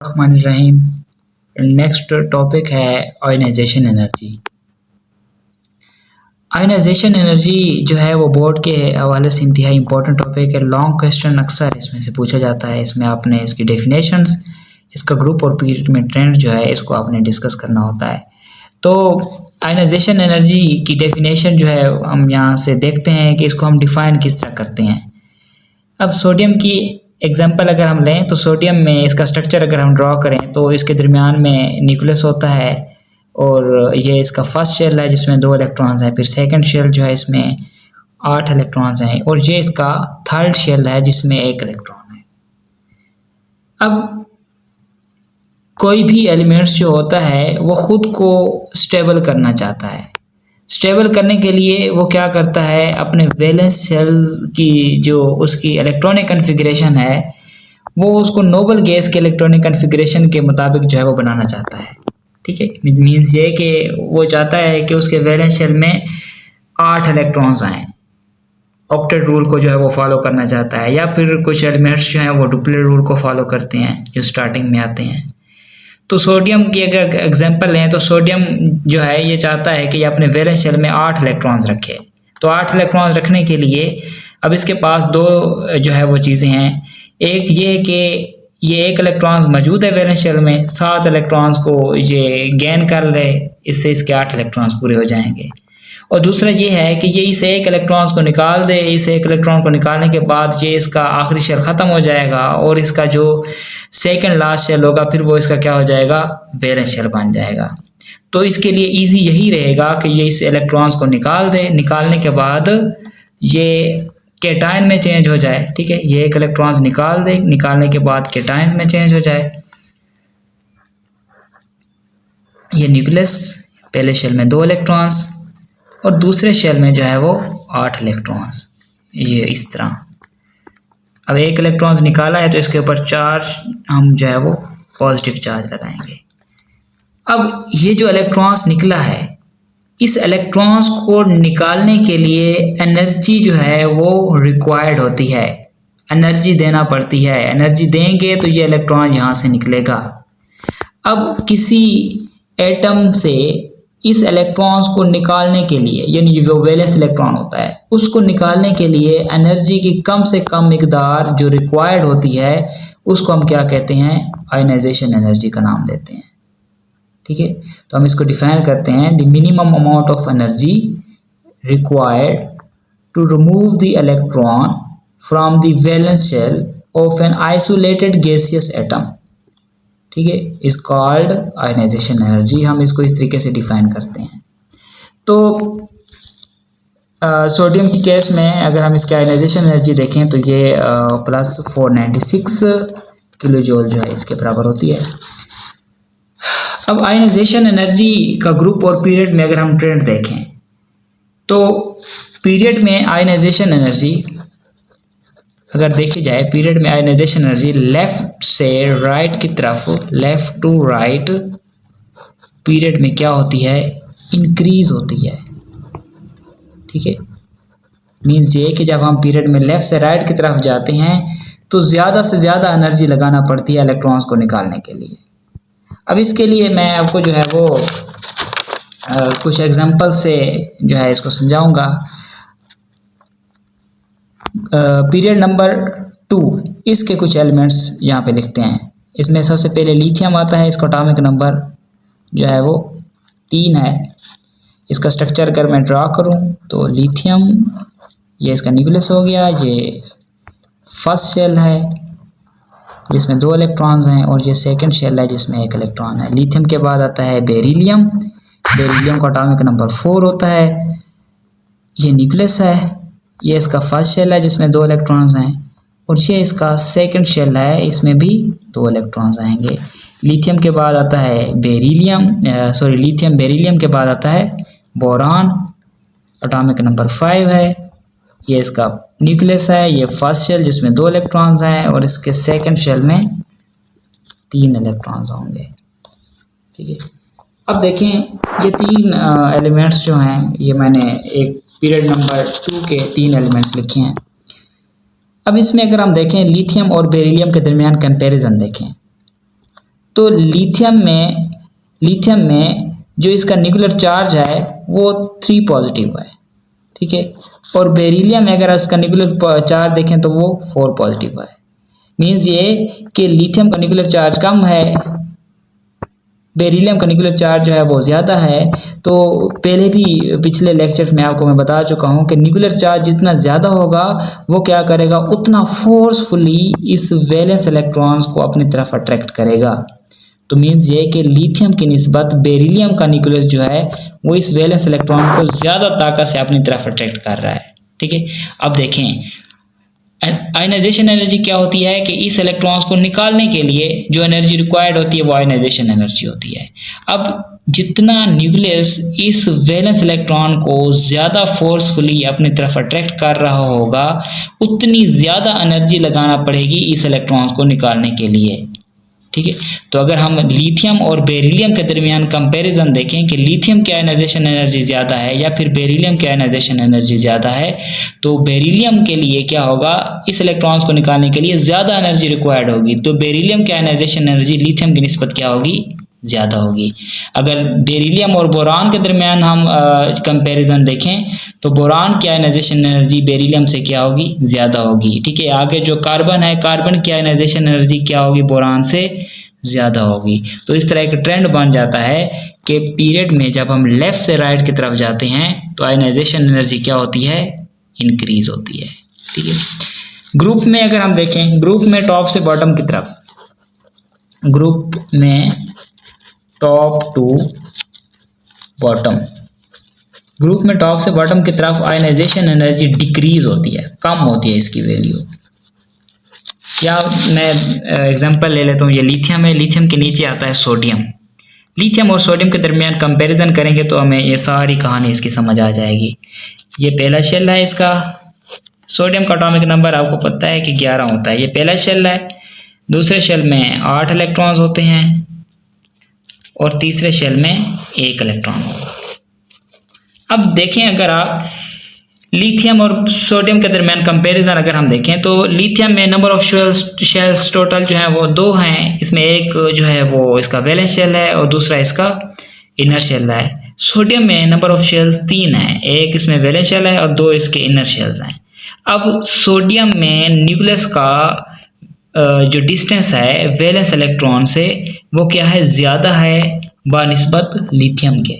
रहीम। Next topic है ionisation energy. Ionisation energy जो है वो बोर्ड के हवाले से इंतहाई इंपॉर्टेंट टॉपिक है। लॉन्ग क्वेश्चन अक्सर इसमें से पूछा जाता है। इसमें आपने इसकी डेफिनेशंस, इसका ग्रुप और पीरियड में ट्रेंड जो है इसको आपने डिस्कस करना होता है। तो आयोनाइजेशन एनर्जी की डेफिनेशन जो है हम यहाँ से देखते हैं कि इसको हम डिफाइन किस तरह करते हैं। अब सोडियम की एग्जांपल अगर हम लें तो सोडियम में इसका स्ट्रक्चर अगर हम ड्रॉ करें तो इसके दरमियान में न्यूक्लियस होता है और ये इसका फर्स्ट शेल है जिसमें 2 इलेक्ट्रॉन्स हैं। फिर सेकंड शेल जो है इसमें 8 इलेक्ट्रॉन्स हैं और ये इसका थर्ड शेल है जिसमें 1 इलेक्ट्रॉन है। अब कोई भी एलिमेंट्स जो होता है वो खुद को स्टेबल करना चाहता है। स्टेबल करने के लिए वो क्या करता है, अपने वैलेंस शेल्स की जो उसकी इलेक्ट्रॉनिक कन्फिग्रेशन है वो उसको नोबल गैस के इलेक्ट्रॉनिक कन्फिग्रेशन के मुताबिक जो है वो बनाना चाहता है। ठीक है, मीन्स ये कि वो चाहता है कि उसके वैलेंस शेल में 8 इलेक्ट्रॉन्स आएँ। ऑक्टेट रूल को जो है वो फॉलो करना चाहता है, या फिर कुछ एलिमेंट्स जो हैं वो डुप्लेट रूल को फॉलो करते हैं जो स्टार्टिंग में आते हैं। तो सोडियम की अगर एग्जांपल लें तो सोडियम जो है ये चाहता है कि ये अपने वैलेंस शेल में 8 इलेक्ट्रॉन्स रखे। तो 8 इलेक्ट्रॉन्स रखने के लिए अब इसके पास 2 जो है वो चीज़ें हैं। एक ये कि ये 1 इलेक्ट्रॉन्स मौजूद है वैलेंस शेल में, 7 इलेक्ट्रॉन्स को ये गेन कर ले, इससे इसके 8 इलेक्ट्रॉन्स पूरे हो जाएंगे। और दूसरा ये है कि ये इस 1 इलेक्ट्रॉन्स को निकाल दे। इस 1 इलेक्ट्रॉन को निकालने के बाद ये इसका आखिरी शेल ख़त्म हो जाएगा और इसका जो सेकंड लास्ट शेल होगा फिर वो इसका क्या हो जाएगा, वैलेंस शेल बन जाएगा। तो इसके लिए इजी यही रहेगा कि ये इस इलेक्ट्रॉन्स को निकाल दे, निकालने के बाद ये कैटायन में चेंज हो जाए। ठीक है, ये 1 इलेक्ट्रॉन्स निकाल दे, निकालने के बाद कैटायंस में चेंज हो जाए। ये न्यूक्लियस, पहले शेल में 2 इलेक्ट्रॉन्स और दूसरे शेल में जो है वो 8 इलेक्ट्रॉन्स, ये इस तरह। अब 1 इलेक्ट्रॉन्स निकाला है तो इसके ऊपर चार्ज हम जो है वो पॉजिटिव चार्ज लगाएंगे। अब ये जो इलेक्ट्रॉन्स निकला है, इस इलेक्ट्रॉन्स को निकालने के लिए एनर्जी जो है वो रिक्वायर्ड होती है, एनर्जी देना पड़ती है। एनर्जी देंगे तो ये इलेक्ट्रॉन यहाँ से निकलेगा। अब किसी एटम से इस इलेक्ट्रॉन्स को निकालने के लिए, यानी जो वैलेंस इलेक्ट्रॉन होता है उसको निकालने के लिए एनर्जी की कम से कम मिकदार जो रिक्वायर्ड होती है उसको हम क्या कहते हैं, आयोनाइजेशन एनर्जी का नाम देते हैं। ठीक है, तो हम इसको डिफाइन करते हैं, the minimum amount of energy required to remove the electron from the valence shell of an isolated gaseous atom. ठीक है, इज कॉल्ड आयोनाइजेशन एनर्जी। हम इसको इस तरीके से डिफाइन करते हैं। तो सोडियम की केस में अगर हम इसकी आयोनाइजेशन एनर्जी देखें तो ये प्लस 496 किलो जूल जो है इसके बराबर होती है। अब आयोनाइजेशन एनर्जी का ग्रुप और पीरियड में अगर हम ट्रेंड देखें तो पीरियड में आयोनाइजेशन एनर्जी अगर देखी जाए, पीरियड में आयोनाइजेशन एनर्जी लेफ्ट से राइट की तरफ, लेफ्ट टू राइट पीरियड में क्या होती है, इंक्रीज होती है। ठीक है, मीन्स ये कि जब हम पीरियड में लेफ्ट से राइट की तरफ जाते हैं तो ज़्यादा से ज़्यादा एनर्जी लगाना पड़ती है इलेक्ट्रॉन्स को निकालने के लिए। अब इसके लिए मैं आपको जो है वो कुछ एग्जांपल से जो है इसको समझाऊंगा। पीरियड नंबर 2 इसके कुछ एलिमेंट्स यहाँ पे लिखते हैं। इसमें सबसे पहले लिथियम आता है, इसका एटॉमिक नंबर जो है वो 3 है। इसका स्ट्रक्चर अगर मैं ड्रा करूँ तो लिथियम, ये इसका न्यूक्लियस हो गया, ये फर्स्ट शेल है जिसमें 2 इलेक्ट्रॉन्स हैं और ये सेकंड शेल है जिसमें 1 इलेक्ट्रॉन है। लिथियम के बाद आता है बेरिलियम, बेरिलियम का एटॉमिक नंबर 4 होता है। ये न्यूक्लियस है, ये इसका फर्स्ट शेल है जिसमें 2 इलेक्ट्रॉन्स हैं और ये इसका सेकंड शेल है, इसमें भी 2 इलेक्ट्रॉन्स आएंगे। लिथियम के बाद आता है लिथियम बेरिलियम के बाद आता है बोरान, एटॉमिक नंबर 5 है। ये इसका न्यूक्लियस है, ये फर्स्ट शेल जिसमें 2 इलेक्ट्रॉन्स हैं और इसके सेकंड शेल में 3 इलेक्ट्रॉन्स होंगे। ठीक है, अब देखें ये 3 एलिमेंट्स जो हैं, ये मैंने एक पीरियड नंबर 2 के 3 एलिमेंट्स लिखे हैं। अब इसमें अगर हम देखें लिथियम और बेरिलियम के दरमियान कंपैरिजन देखें तो लिथियम में जो इसका न्यूक्लियर चार्ज है वो 3 पॉजिटिव है, ठीक है। और बेरिलियम में अगर इसका न्यूक्लियर चार्ज देखें तो वो 4 पॉजिटिव है। मीन्स ये कि लिथियम का न्यूक्लियर चार्ज कम है, बेरिलियम का न्यूक्लियर चार्ज जो है वो ज़्यादा है। तो पहले भी पिछले लेक्चर्स में आपको मैं बता चुका हूँ कि न्यूक्लियर चार्ज जितना ज़्यादा होगा वो क्या करेगा, उतना फोर्सफुली इस वैलेंस इलेक्ट्रॉन्स को अपनी तरफ अट्रैक्ट करेगा। तो मीन्स ये कि लिथियम की निस्बत बेरिलियम का न्यूक्लियस जो है वो इस वैलेंस इलेक्ट्रॉन को ज़्यादा ताकत से अपनी तरफ अट्रैक्ट कर रहा है, ठीक है। अब देखें आयनाइजेशन एनर्जी क्या होती है कि इस इलेक्ट्रॉन्स को निकालने के लिए जो एनर्जी रिक्वायर्ड होती है वो आयनाइजेशन एनर्जी होती है। अब जितना न्यूक्लियस इस वैलेंस इलेक्ट्रॉन को ज़्यादा फोर्सफुली अपनी तरफ अट्रैक्ट कर रहा होगा उतनी ज़्यादा एनर्जी लगाना पड़ेगी इस इलेक्ट्रॉन्स को निकालने के लिए, ठीक है। तो अगर हम लिथियम और बेरिलियम के दरमियान कंपैरिजन देखें कि लिथियम की आयनाइजेशन एनर्जी ज़्यादा है या फिर बेरिलियम की आयनाइजेशन एनर्जी ज़्यादा है, तो बेरिलियम के लिए क्या होगा, इस इलेक्ट्रॉन्स को निकालने के लिए ज़्यादा एनर्जी रिक्वायर्ड होगी। तो बेरिलियम की आयनाइजेशन एनर्जी लिथियम की निस्बत क्या होगी, ज़्यादा होगी। अगर बेरिलियम और बोरान के दरमियान हम कंपैरिजन देखें तो बोरान की आयनाइजेशन एनर्जी बेरिलियम से क्या होगी, ज़्यादा होगी, ठीक है। आगे जो कार्बन है, कार्बन की आयनाइजेशन एनर्जी क्या होगी, बोरान से ज़्यादा होगी। तो इस तरह एक ट्रेंड बन जाता है कि पीरियड में जब हम लेफ़्ट से राइट की तरफ जाते हैं तो आयनाइजेशन एनर्जी क्या होती है, इंक्रीज होती है, ठीक है। ग्रुप में अगर हम देखें, ग्रुप में टॉप से बॉटम की तरफ, ग्रुप में टॉप टू बॉटम, ग्रुप में टॉप से बॉटम की तरफ आयनाइजेशन एनर्जी डिक्रीज होती है, कम होती है इसकी वैल्यू। या मैं एग्जांपल ले लेता हूँ, ये लिथियम है, लिथियम के नीचे आता है सोडियम। लिथियम और सोडियम के दरमियान कंपैरिजन करेंगे तो हमें ये सारी कहानी इसकी समझ आ जाएगी। ये पहला शेल है इसका, सोडियम का एटॉमिक नंबर आपको पता है कि 11 होता है, ये पहला शेल है। दूसरे शेल में 8 इलेक्ट्रॉन्स होते हैं और तीसरे शेल में 1 इलेक्ट्रॉन होगा। अब देखें अगर आप लिथियम और सोडियम के दरमियान कंपैरिजन अगर हम देखें तो लिथियम में नंबर ऑफ शेल्स टोटल जो है वो 2 हैं। इसमें एक जो है वो इसका वैलेंस शेल है और दूसरा इसका इनर शेल है। सोडियम में नंबर ऑफ शेल्स 3 हैं, एक इसमें वैलेंस शेल है और 2 इसके इनर शेल्स हैं। अब सोडियम में न्यूक्लियस का जो डिस्टेंस है वैलेंस इलेक्ट्रॉन से वो क्या है, ज़्यादा है बनिस्बत लिथियम के।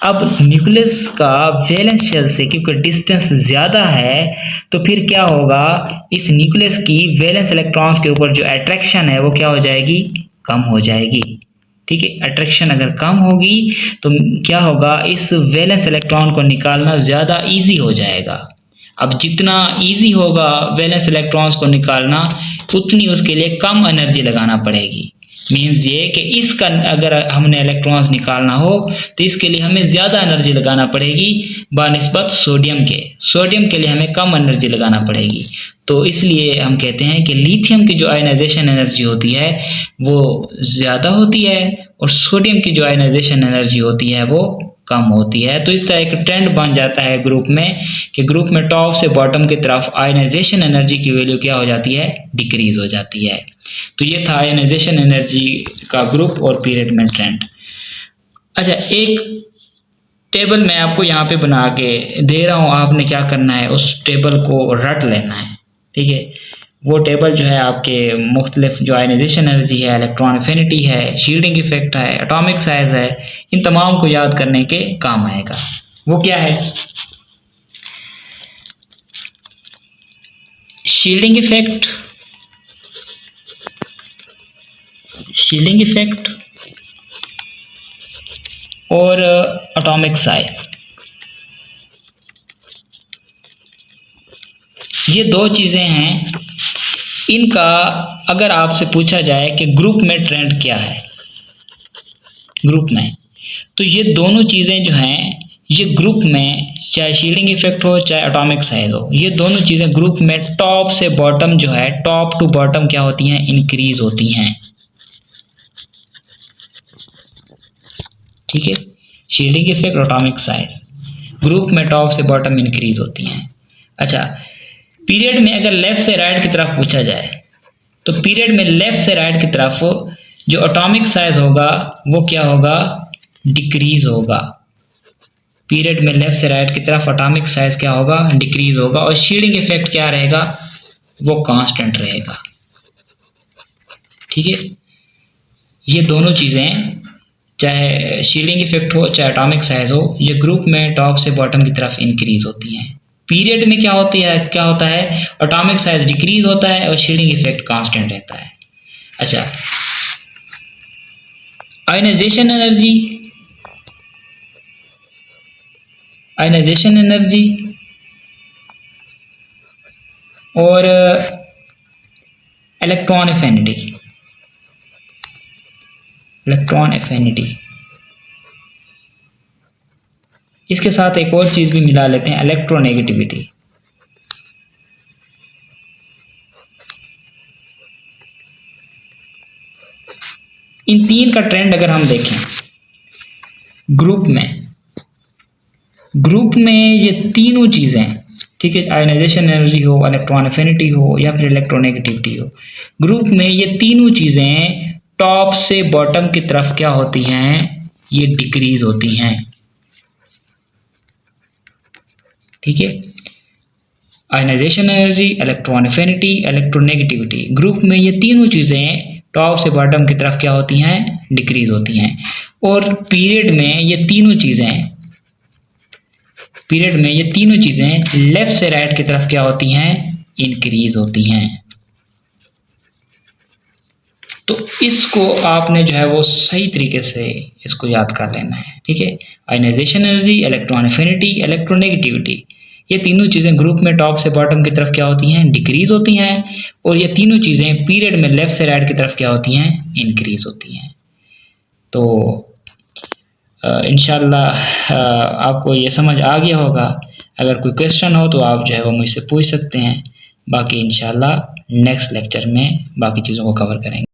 अब न्यूक्लियस का वैलेंस शेल से क्योंकि डिस्टेंस ज़्यादा है तो फिर क्या होगा, इस न्यूक्लियस की वैलेंस इलेक्ट्रॉन्स के ऊपर जो अट्रैक्शन है वो क्या हो जाएगी, कम हो जाएगी, ठीक है। अट्रैक्शन अगर कम होगी तो क्या होगा, इस वैलेंस इलेक्ट्रॉन को निकालना ज़्यादा इजी हो जाएगा। अब जितना इजी होगा वैलेंस इलेक्ट्रॉन्स को निकालना उतनी उसके लिए कम एनर्जी लगाना पड़ेगी। मीन्स ये कि इसका अगर हमने इलेक्ट्रॉन्स निकालना हो तो इसके लिए हमें ज़्यादा एनर्जी लगाना पड़ेगी बनिस्बत सोडियम के। सोडियम के लिए हमें कम एनर्जी लगाना पड़ेगी। तो इसलिए हम कहते हैं कि लिथियम की जो आयनाइजेशन एनर्जी होती है वो ज़्यादा होती है और सोडियम की जो आयनाइजेशन एनर्जी होती है वो कम होती है। तो इस तरह एक ट्रेंड बन जाता है ग्रुप में कि ग्रुप में टॉप से बॉटम की तरफ आयनाइजेशन एनर्जी की वैल्यू क्या हो जाती है, डिक्रीज हो जाती है। तो ये था आयनाइजेशन एनर्जी का ग्रुप और पीरियड में ट्रेंड। अच्छा, एक टेबल मैं आपको यहाँ पे बना के दे रहा हूँ, आपने क्या करना है, उस टेबल को रट लेना है, ठीक है। वो टेबल जो है आपके मुख्तलिफ जो आयनाइजेशन एनर्जी है, इलेक्ट्रॉन एफिनिटी है, शील्डिंग इफेक्ट है, एटॉमिक साइज है, इन तमाम को याद करने के काम आएगा। वो क्या है, शील्डिंग इफेक्ट, शील्डिंग इफेक्ट और एटॉमिक साइज, ये 2 चीज़ें हैं। इनका अगर आपसे पूछा जाए कि ग्रुप में ट्रेंड क्या है, ग्रुप में, तो ये दोनों चीज़ें जो हैं ये ग्रुप में, चाहे शील्डिंग इफेक्ट हो चाहे एटॉमिक साइज हो, ये दोनों चीज़ें ग्रुप में टॉप से बॉटम जो है, टॉप टू बॉटम क्या होती हैं, इंक्रीज होती हैं, ठीक है। Shielding effect, atomic size, group में टॉप से बॉटम इंक्रीज होती हैं। अच्छा, पीरियड में अगर लेफ्ट से राइट की तरफ पूछा जाए तो पीरियड में लेफ्ट से राइट की तरफ जो एटॉमिक साइज होगा वो क्या होगा, डिक्रीज होगा। पीरियड में लेफ्ट से राइट की तरफ एटॉमिक साइज क्या होगा, डिक्रीज होगा। और शील्डिंग इफेक्ट क्या रहेगा, वो कांस्टेंट रहेगा। ठीक है, ये दोनों चीज़ें, चाहे शील्डिंग इफेक्ट हो चाहे एटॉमिक साइज हो, ये ग्रुप में टॉप से बॉटम की तरफ इंक्रीज होती हैं। पीरियड में क्या होता है, एटॉमिक साइज डिक्रीज होता है और शील्डिंग इफेक्ट कांस्टेंट रहता है। अच्छा, आयनाइजेशन एनर्जी और इलेक्ट्रॉन एफिनिटी, इसके साथ एक और चीज भी मिला लेते हैं, इलेक्ट्रोनेगेटिविटी। इन तीन का ट्रेंड अगर हम देखें ग्रुप में ये तीनों चीजें, ठीक है, आयनाइजेशन एनर्जी हो, इलेक्ट्रॉन एफिनिटी हो या फिर इलेक्ट्रोनेगेटिविटी हो, ग्रुप में ये तीनों चीजें टॉप से बॉटम की तरफ क्या होती हैं, ये डिक्रीज होती हैं। ठीक है, ionisation energy, electron affinity, electronegativity, group में ये तीनों चीजें टॉप से बॉटम की तरफ क्या होती हैं, डिक्रीज होती हैं। और पीरियड में ये तीनों चीजें लेफ्ट से राइट की तरफ क्या होती हैं, इंक्रीज होती हैं। तो इसको आपने जो है वो सही तरीके से इसको याद कर लेना है। ठीक है, ionisation energy, electron affinity, electronegativity, ये तीनों चीज़ें ग्रुप में टॉप से बॉटम की तरफ क्या होती हैं, डिक्रीज होती हैं। और ये तीनों चीज़ें पीरियड में लेफ्ट से राइट की तरफ क्या होती हैं, इंक्रीज होती हैं। तो इंशाल्लाह आपको ये समझ आ गया होगा। अगर कोई क्वेश्चन हो तो आप जो है वो मुझसे पूछ सकते हैं। बाकी इंशाल्लाह नेक्स्ट लेक्चर में बाकी चीज़ों को कवर करेंगे।